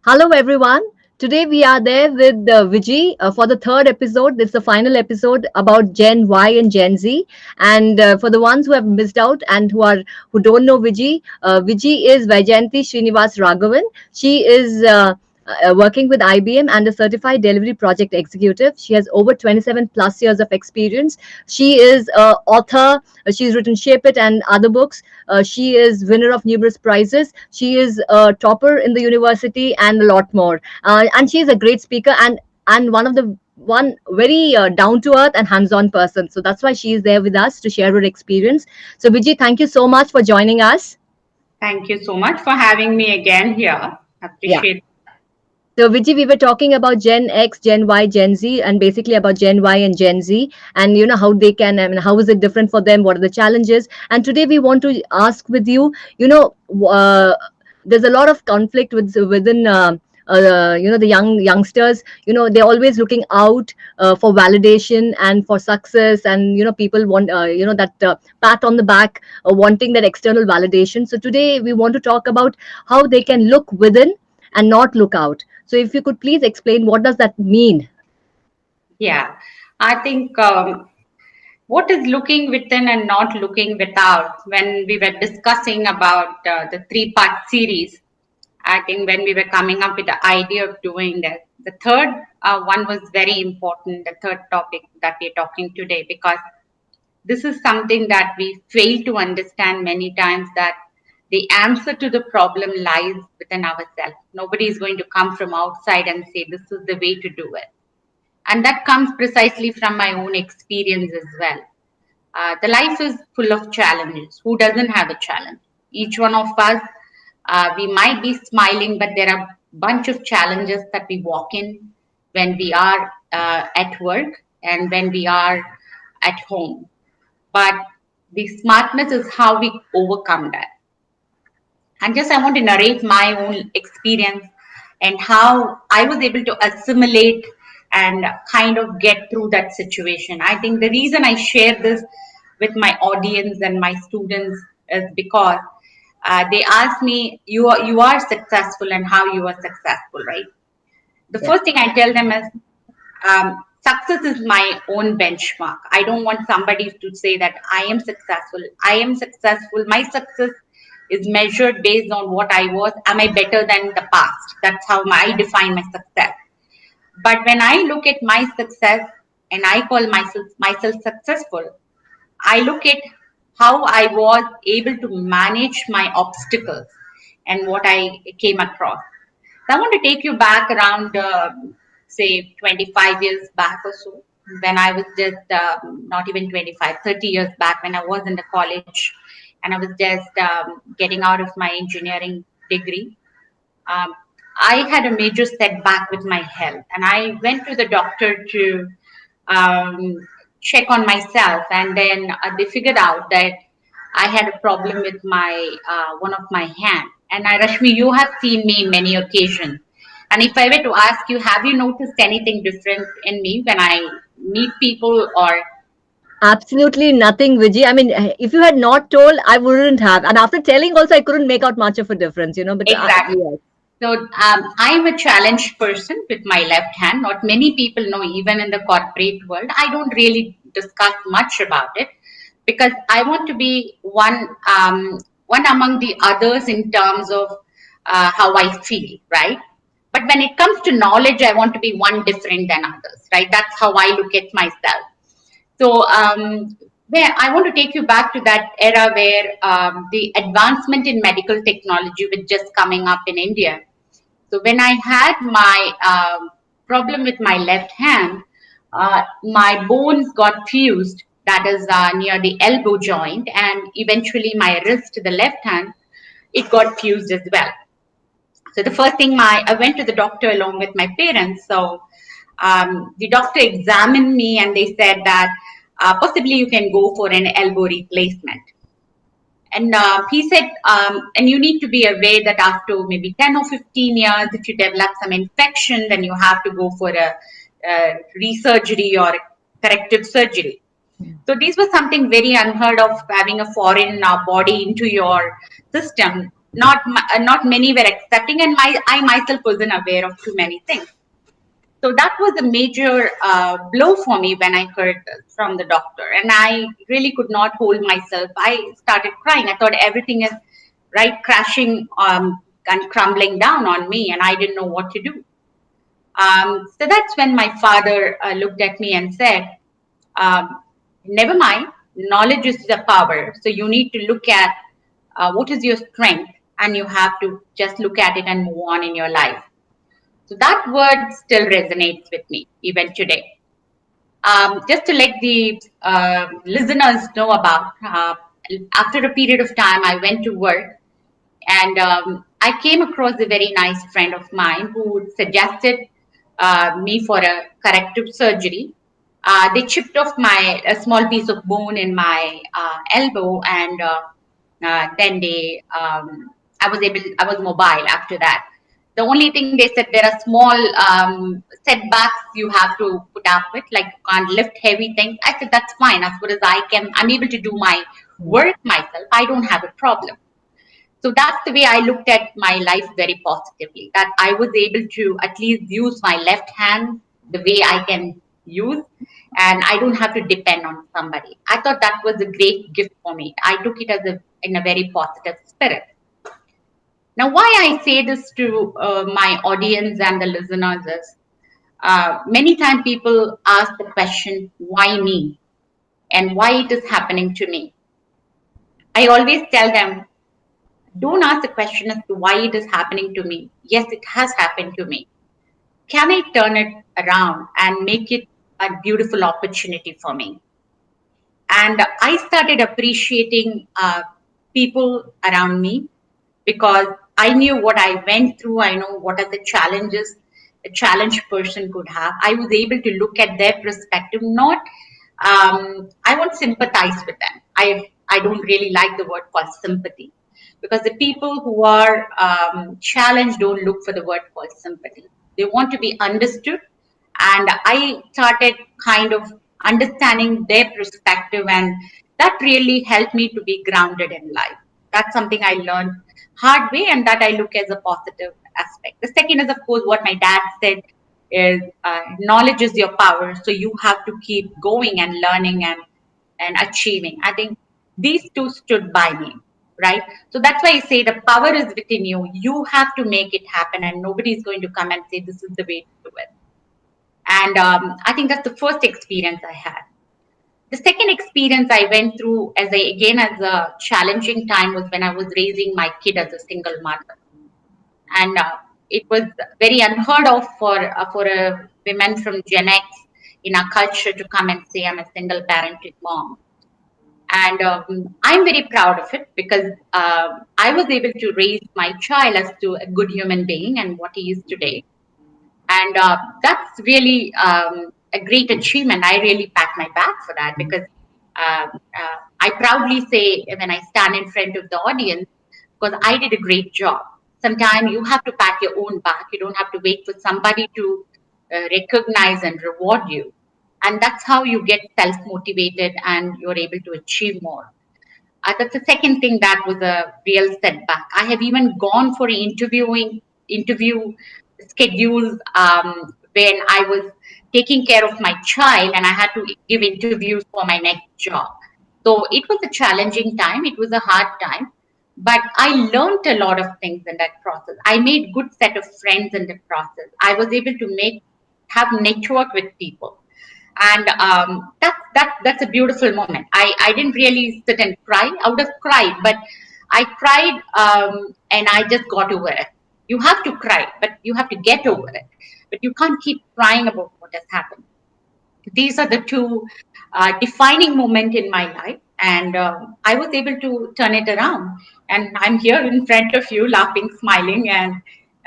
Hello, everyone. Today we are there with Vijay for the third episode. This is the final episode about Gen Y and Gen Z. And for the ones who have missed out and who don't know Vijay, Vijay is Vaijayanti Srinivas Raghavan. She is working with IBM and a certified delivery project executive. She has over 27 plus years of experience. She is an author. She's written Shape It and other books. She is winner of numerous prizes. She is a topper in the university and a lot more. And she is a great speaker and one very down to earth and hands on person. So that's why she is there with us to share her experience. So Vijay, thank you so much for joining us. Thank you so much for having me again here. Yeah. Appreciate. So, Vijay, we were talking about Gen X, Gen Y, Gen Z, and basically about Gen Y and Gen Z, and how they can, I mean, how is it different for them? What are the challenges? And today we want to ask with you, there's a lot of conflict within. The youngsters, they're always looking out for validation and for success, and people want that pat on the back, wanting that external validation. So today we want to talk about how they can look within and not look out. So if you could please explain what does that mean? Yeah, I think what is looking within and not looking without. When we were discussing about the three-part series, I think when we were coming up with the idea of doing that, the third one was very important. The third topic that we're talking today, because this is something that we fail to understand many times, that the answer to the problem lies within ourselves. Nobody is going to come from outside and say this is the way to do it. And that comes precisely from my own experience as well. The life is full of challenges. Who doesn't have a challenge? Each one of us, we might be smiling, but there are a bunch of challenges that we walk in when we are at work and when we are at home. But the smartness is how we overcome that. And just I want to narrate my own experience and how I was able to assimilate and kind of get through that situation. I think the reason I share this with my audience and my students is because they ask me, you are successful and how you are successful, right? The Yeah. first thing I tell them is success is my own benchmark. I don't want somebody to say that I am successful. I am successful. My success is measured based on what I was. Am I better than the past? That's how I define my success. But when I look at my success and I call myself successful, I look at how I was able to manage my obstacles and what I came across. So I want to take you back around, say, 25 years back or so, when I was just not even 25, 30 years back, when I was in the college and I was just getting out of my engineering degree. Um, I had a major setback with my health, and I went to the doctor to um, check on myself, and then they figured out that I had a problem with my one of my hand. And I, Rashmi, you have seen me in many occasions, and if I were to ask you, have you noticed anything different in me when I meet people or Absolutely nothing, Vijay. I mean, if you had not told, I wouldn't have. And after telling, also, I couldn't make out much of a difference, But exactly? yes, So I'm a challenged person with my left hand. Not many people know, even in the corporate world. I don't really discuss much about it because I want to be one among the others in terms of how I feel, right? But when it comes to knowledge, I want to be one different than others, right? That's how I look at myself. So, where I want to take you back to that era where the advancement in medical technology was just coming up in India. So, when I had my problem with my left hand, my bones got fused, that is near the elbow joint, and eventually my wrist, the left hand, it got fused as well. So the first thing I went to the doctor along with my parents. So the doctor examined me and they said that possibly you can go for an elbow replacement. And he said, and you need to be aware that after maybe 10 or 15 years, if you develop some infection, then you have to go for a resurgery or corrective surgery. So these was something very unheard of, having a foreign body into your system. not many were accepting, and I myself wasn't aware of too many things. So that was a major blow for me when I heard this from the doctor, and I really could not hold myself. I started crying. I thought everything is right crashing and crumbling down on me, and I didn't know what to do. So that's when my father looked at me and said, um, never mind, knowledge is the power. So you need to look at what is your strength, and you have to just look at it and move on in your life. So that word still resonates with me even today. Just to let the listeners know about, after a period of time, I went to work, and I came across a very nice friend of mine who suggested me for a corrective surgery. They chipped off a small piece of bone in my elbow, and then I was mobile after that. The only thing they said, there are small setbacks you have to put up with, like you can't lift heavy things. I said that's fine, as far as I'm able to do my work myself. I don't have a problem. So that's the way I looked at my life very positively, that I was able to at least use my left hand the way I can use, and I don't have to depend on somebody. I thought that was a great gift for me. I took it in a very positive spirit. Now, why I say this to my audience and the listeners is, many times people ask the question, why me? And why it is happening to me? I always tell them, don't ask the question as to why it is happening to me. Yes, it has happened to me. Can I turn it around and make it a beautiful opportunity for me? And I started appreciating people around me, because I knew what I went through. I know what are the challenges a challenged person could have. I was able to look at their perspective, not, I won't sympathize with them. I don't really like the word called sympathy, because the people who are challenged don't look for the word called sympathy. They want to be understood. And I started kind of understanding their perspective, and that really helped me to be grounded in life. That's something I learned hard way, and that I look as a positive aspect. The second is, of course, what my dad said is, knowledge is your power. So you have to keep going and learning and achieving. I think these two stood by me, right? So that's why I say the power is within you. You have to make it happen, and nobody is going to come and say this is the way to do it. And I think that's the first experience I had. The second experience I went through as a challenging time was when I was raising my kid as a single mother. And it was very unheard of for a woman from Gen X in our culture to come and say, I'm a single parented mom. And I'm very proud of it, because I was able to raise my child as to a good human being and what he is today. And that's really a great achievement. I really pat my back for that, because I proudly say when I stand in front of the audience, because I did a great job. Sometimes you have to pat your own back. You don't have to wait for somebody to recognize and reward you. And that's how you get self-motivated and you're able to achieve more. That's the second thing that was a real setback. I have even gone for interview schedules when I was taking care of my child, and I had to give interviews for my next job. So it was a challenging time. It was a hard time, but I learned a lot of things in that process. I made good set of friends in the process. I was able to have network with people. And that's a beautiful moment. I didn't really sit and cry. I would have cried, but I cried, and I just got over it. You have to cry, but you have to get over it. But you can't keep crying about what has happened. These are the two defining moments in my life, and I was able to turn it around. And I'm here in front of you, laughing, smiling, and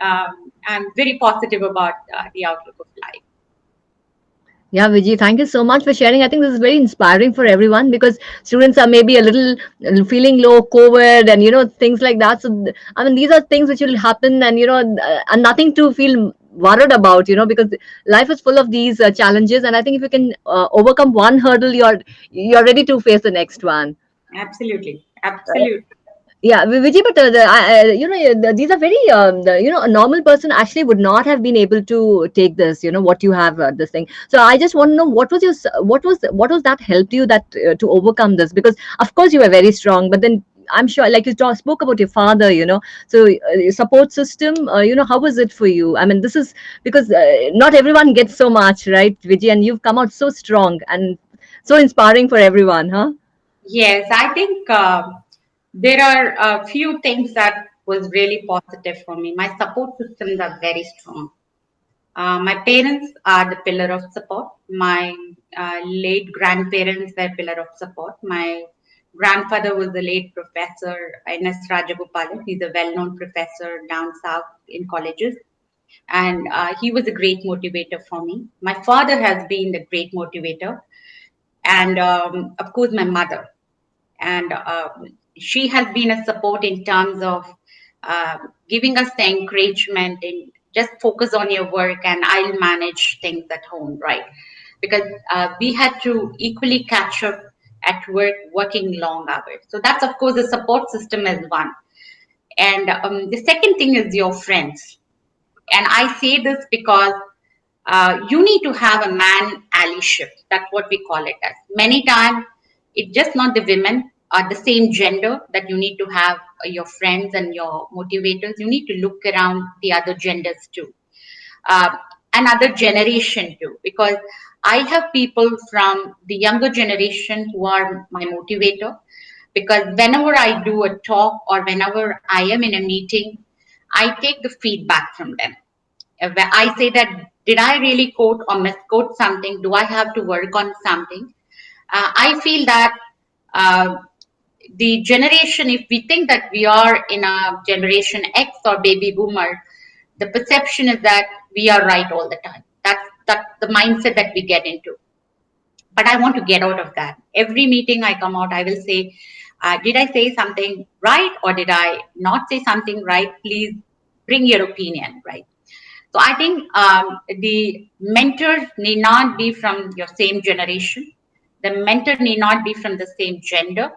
I'm very positive about the outlook of life. Yeah, Vijay, thank you so much for sharing. I think this is very inspiring for everyone, because students are maybe a little feeling low, COVID, and things like that. So, I mean, these are things which will happen, and and nothing to feel worried about, because life is full of these challenges. And I think if you can overcome one hurdle, you're ready to face the next one. Absolutely. Absolutely. Yeah, Vijay, but these are very, a normal person actually would not have been able to take this, what you have, this thing. So I just want to know what was that helped you that to overcome this? Because of course you were very strong, but then I'm sure, like you spoke about your father, so support system, how was it for you? I mean, this is because not everyone gets so much, right, Vijay, and you've come out so strong and so inspiring for everyone, huh? Yes, I think there are a few things that was really positive for me. My support systems are very strong. My parents are the pillar of support. My late grandparents were pillar of support. My grandfather was the late professor N.S. Rajagopalan. He's a well-known professor down south in colleges, and he was a great motivator for me. My father has been the great motivator, and of course my mother, and she has been a support in terms of uh, giving us the encouragement and just focus on your work and I'll manage things at home, right? Because we had to equally catch up at work, working long hours. So that's of course the support system is one, and the second thing is your friends. And I say this because you need to have a man allyship. That's what we call it as. Many times, it's just not the women or the same gender that you need to have your friends and your motivators. You need to look around the other genders too, uh, another generation too, because I have people from the younger generation who are my motivator. Because whenever I do a talk or whenever I am in a meeting, I take the feedback from them. Where I say that did I really quote or misquote something? Do I have to work on something? I feel that uh, the generation, if we think that we are in a generation X or baby boomer, the perception is that we are right all the time. That's the mindset that we get into. But I want to get out of that. Every meeting I come out, I will say, did I say something right or did I not say something right? Please bring your opinion, right? So I think the mentors need not be from your same generation. The mentor need not be from the same gender.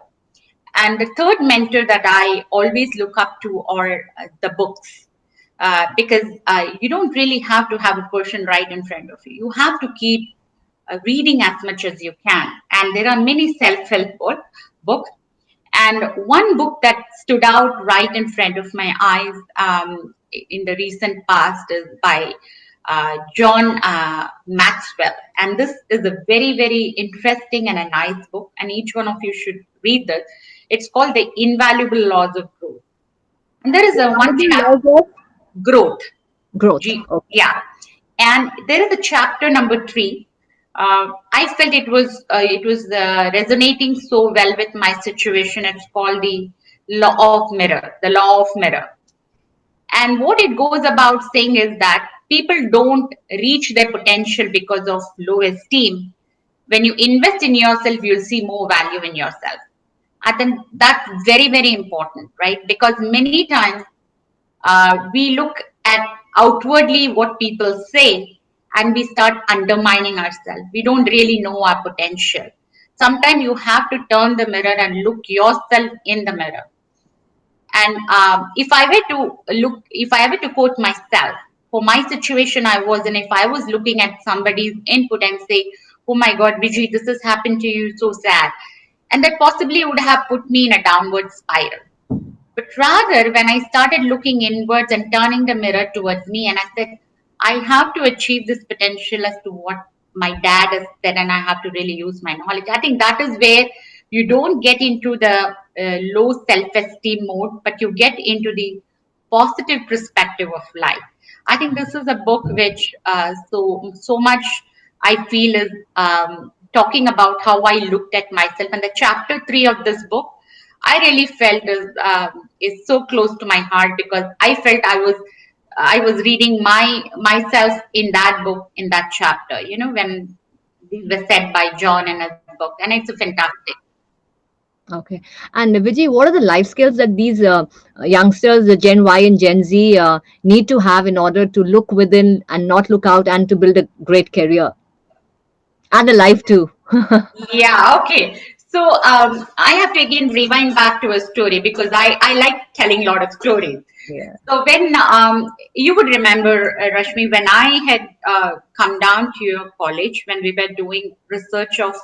And the third mentor that I always look up to are the books. Because you don't really have to have a person right in front of you. You have to keep reading as much as you can. And there are many self-help books. And one book that stood out right in front of my eyes in the recent past is by John Maxwell. And this is a very, very interesting and a nice book. And each one of you should read this. It's called The Invaluable Laws of Growth. And there is a one chapter, growth. Growth. Okay. Yeah, and there is a chapter number 3. I felt it was resonating so well with my situation. It's called the law of mirror. And what it goes about saying is that people don't reach their potential because of low esteem. When you invest in yourself, you'll see more value in yourself. I think that's very, very important, right? Because many times we look at outwardly what people say and we start undermining ourselves. We don't really know our potential. Sometimes you have to turn the mirror and look yourself in the mirror. And if I were to quote myself for my situation I was in, if I was looking at somebody's input and say, "Oh my God, Vijay, this has happened to you, so sad," and that possibly would have put me in a downward spiral. But rather, when I started looking inwards and turning the mirror towards me, and I said, I have to achieve this potential as to what my dad has said, and I have to really use my knowledge. I think that is where you don't get into the low self esteem mode, but you get into the positive perspective of life. I think this is a book which so much I feel is talking about how I looked at myself. And the chapter 3 of this book I really felt is so close to my heart because I felt I was reading myself in that book in that chapter. When these were said by John in his book, and it's a fantastic. Okay. And Vijay, what are the life skills that these youngsters, the Gen Y and Gen Z, need to have in order to look within and not look out and to build a great career and a life too? Yeah, okay. So I have to again rewind back to a story because I like telling a lot of stories. Yeah. So when you would remember, Rashmi, when I had come down to your college, when we were doing research of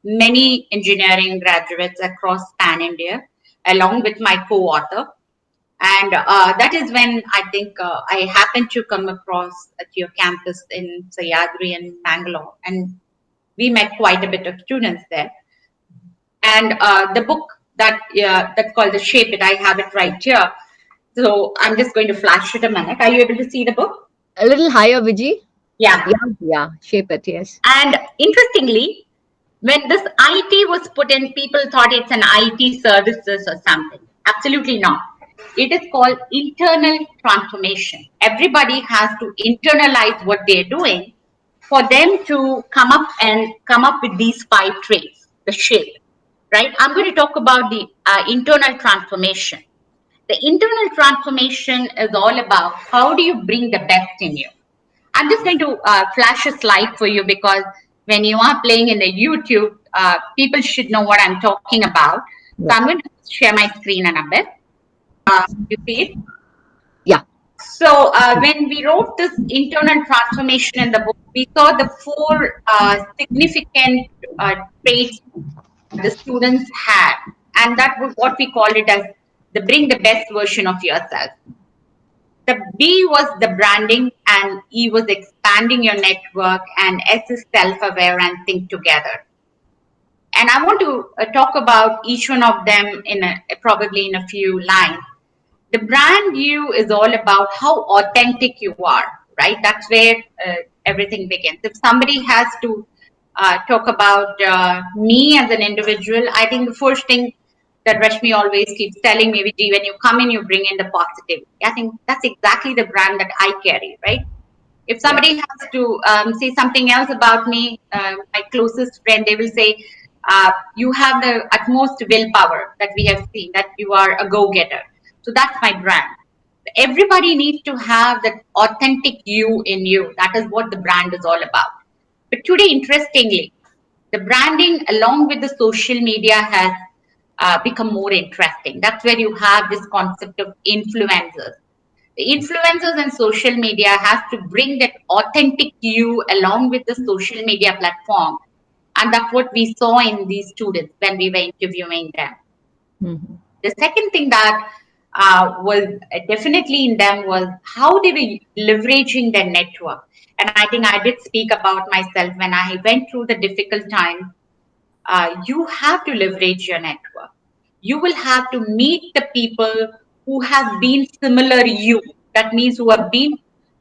many engineering graduates across Pan India, along with my co-author, and that is when I think I happened to come across at your campus in Sayadri and Bangalore, and we met quite a bit of students there. And the book that's called The Shape It, I have it right here. So I'm just going to flash it a minute. Are you able to see the book? A little higher, Viji. Yeah. Yeah, yeah. Shape it. Yes. And interestingly, when this IT was put in, people thought it's an IT services or something. Absolutely not. It is called internal transformation. Everybody has to internalize what they're doing for them to come up with these 5 traits, the shape, right? I'm going to talk about the internal transformation. The internal transformation is all about how do you bring the best in you. I'm just going to flash a slide for you because when you are playing in the YouTube, people should know what I'm talking about. So Yeah. I'm going to share my screen in a bit. You see it? Yeah. So when we wrote this internal transformation in the book, we saw the 4 significant traits the students had, and that was what we called it as the bring the best version of yourself. The B was the branding, and E was expanding your network, and S is self-aware and think together. And I want to talk about each one of them probably in a few lines. The brand you is all about how authentic you are, right? That's where everything begins. If somebody has to talk about me as an individual, I think the first thing that Rashmi always keeps telling me, Vijay, when you come in, you bring in the positivity. I think that's exactly the brand that I carry, right? If Yeah. somebody has to say something else about me, my closest friend, they will say, you have the utmost willpower that we have seen, that you are a go-getter. So that's my brand. Everybody needs to have that authentic you in you. That is what the brand is all about. But today, interestingly, the branding along with the social media has become more interesting. That's where you have this concept of influencers. The influencers and social media has to bring that authentic you along with the social media platform. And that's what we saw in these students when we were interviewing them. Mm-hmm. The second thing that was definitely in them was how they were leveraging their network. And I think I did speak about myself when I went through the difficult time. You have to leverage your network. You will have to meet the people who have been similar you. That means who have been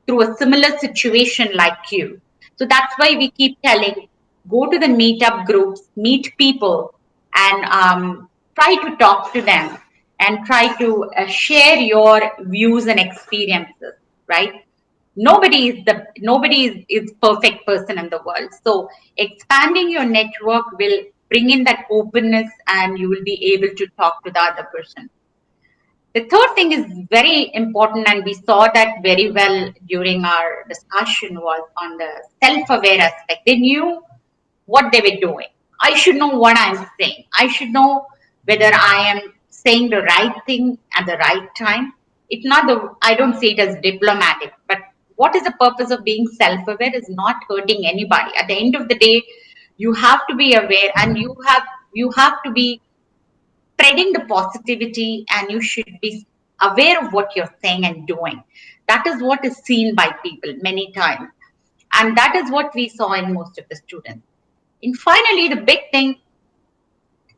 through a similar situation like you. So that's why we keep telling, go to the meetup groups, meet people, and try to talk to them and try to share your views and experiences, right? Nobody is perfect person in the world. So expanding your network will bring in that openness, and you will be able to talk to the other person. The third thing is very important, and we saw that very well during our discussion, was on the self-aware aspect. They knew what they were doing. I should know what I'm saying. I should know whether I am saying the right thing at the right time. It's not the, I don't say it as diplomatic, but what is the purpose of being self-aware is not hurting anybody. At the end of the day, you have to be aware, and you have to be spreading the positivity, and you should be aware of what you're saying and doing. That is what is seen by people many times. And that is what we saw in most of the students. And finally, the big thing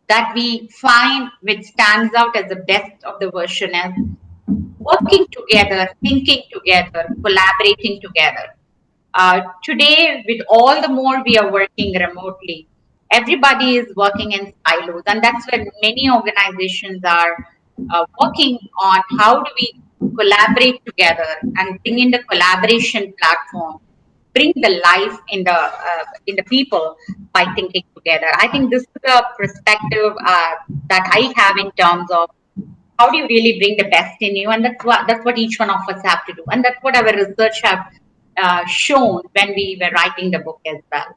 that we find which stands out as the best of the version is working together, thinking together, collaborating together. Today, with all the more we are working remotely, everybody is working in silos, and that's where many organizations are working on how do we collaborate together and bring in the collaboration platform, bring the life in the people by thinking together. I think this is a perspective that I have in terms of how do you really bring the best in you, and that's what each one of us have to do, and that's what our research have shown when we were writing the book as well.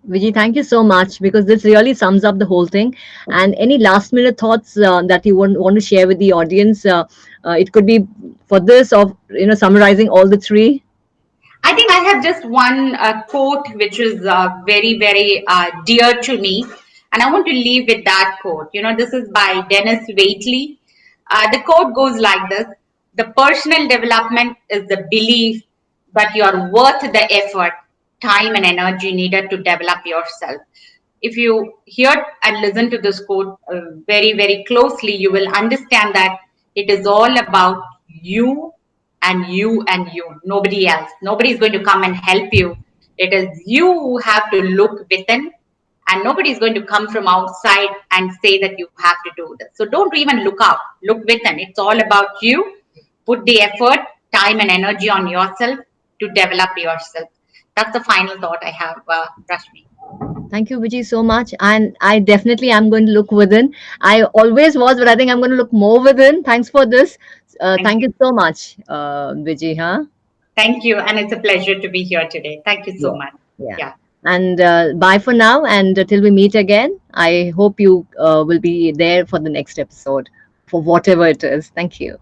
Vijay, thank you so much because this really sums up the whole thing. And any last minute thoughts that you want to share with the audience? It could be for this or summarizing all the three. I think I have just one quote which is very, very dear to me, and I want to leave with that quote. This is by Dennis Waitley. The quote goes like this: "The personal development is the belief that you are worth the effort, time, and energy needed to develop yourself." If you hear and listen to this quote very, very closely, you will understand that it is all about you and you and you, nobody else. Nobody is going to come and help you. It is you who have to look within, and nobody is going to come from outside and say that you have to do this. So don't even look out, look within. It's all about you. Put the effort, time, and energy on yourself to develop yourself. That's the final thought I have, Rashmi. Thank you, Vijay, so much. And I definitely am going to look within. I always was, but I think I'm going to look more within. Thanks for this. Thank Thank you. you so much, Vijay. Huh? Thank you. And it's a pleasure to be here today. Thank you so Yeah. much. Yeah. Yeah. And bye for now. And till we meet again, I hope you will be there for the next episode for whatever it is. Thank you.